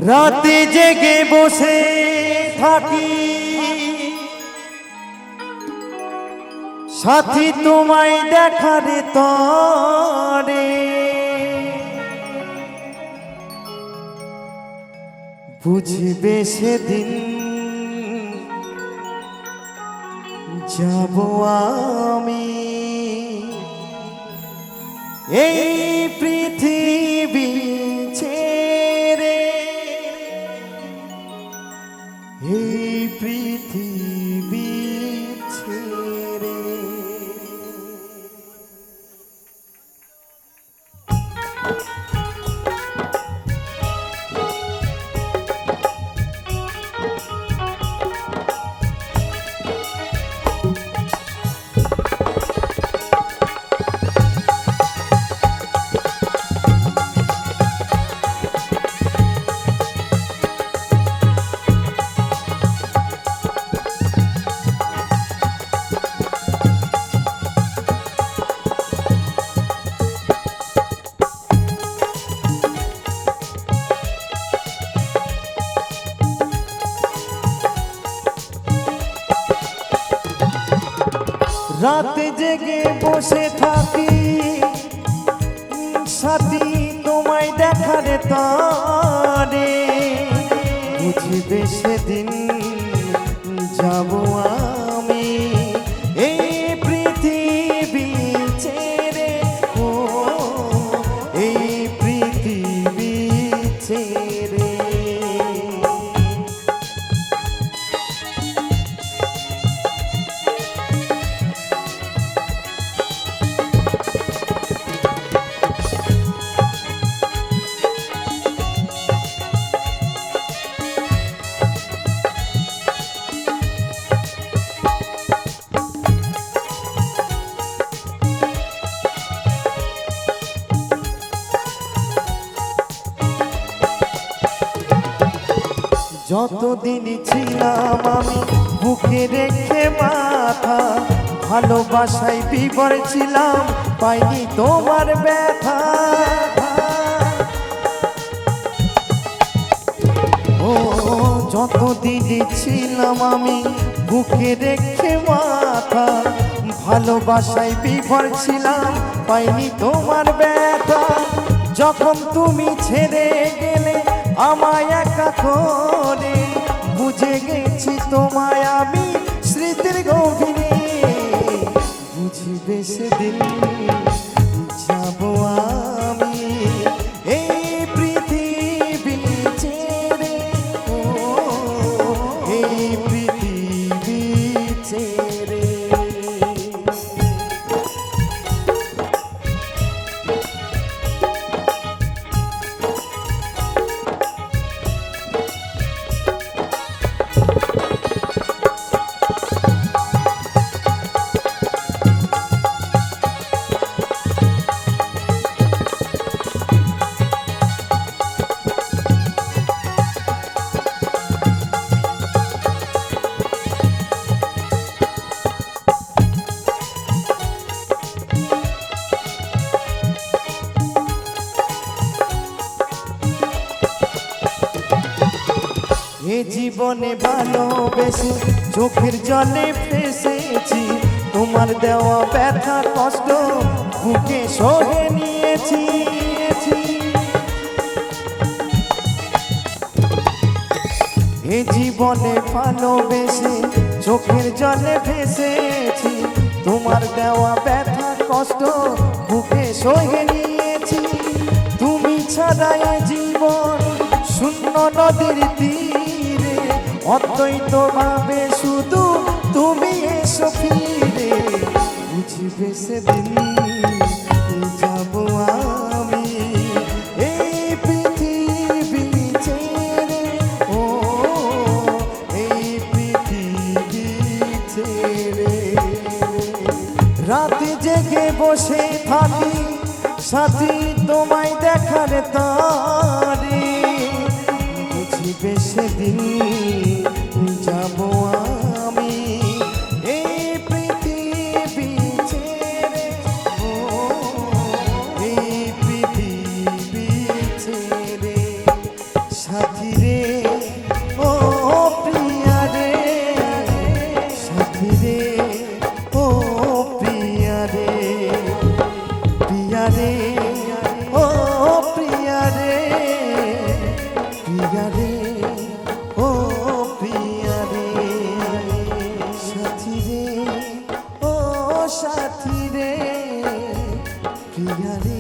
রাতে জেগে বসে থাকি সাথী তোমায় দেখারে তরে, বুঝবে সেদিন যাব আমি এই পৃথিবী ছেড়ে, এই পৃথিবী ছেড়ে। রাতে জেগে বসে থাকি সাথী তোমায় দেখারে তরে, বুঝবে সেদিন যাব আমি এই পৃথিবী ছেড়ে, ও এই পৃথিবী ছেড়ে। যতদিন ছিলাম আমি বুকে রেখে মাথা, ভালোবাসায় বিভোর ছিলাম পাইনি তোমার ব্যথা। ও যতদিন ছিলাম আমি বুকে রেখে মাথা, ভালোবাসায় বিভোর ছিলাম পাইনি তোমার ব্যথা। যখন তুমি ছেড়ে গেলে আমায় একা করে, বুঝে গেছি তোমায় আমি স্মৃতির গভীরে, বুঝবে সেদিন যাব আমি এই পৃথিবী ছেড়ে, ও এই পৃথিবী ছেড়ে। এ জীবনে ভালোবেসে চোখের জলে ফেসেছি, তোমার দেওয়া ব্যথা কষ্ট বুকে সহে নিয়েছি। এ জীবনে ভালোবেসে চোখের জলে ভেসেছি, তোমার দেওয়া ব্যথা কষ্ট বুকে সহে নিয়েছি। তুমি ছাড়া এ জীবন শূন্য নদীর তীরে, অদ্বৈত ভাবে শুধু তুমি এসো ফিরে, বুঝবে সেদিন যাব আমি এই পৃথিবী ছেড়ে, ও এই পৃথিবী ছেড়ে। রাতে জেগে বসে থাকি সাথী তোমায় দেখারে তরে, বুঝবে সেদিন যাব আমি এই পৃথিবী ছেড়ে, ও এই পৃথিবী ছেড়ে। সাথী রে ও প্রিয়া রে, সাথী রে ও প্রিয়া রে, প্রিয়া রে ও প্রিয়া রে, প্রিয়া রে ও প্রিয়া রে, সাথী রে ও সাথী রে, প্রিয়া রে।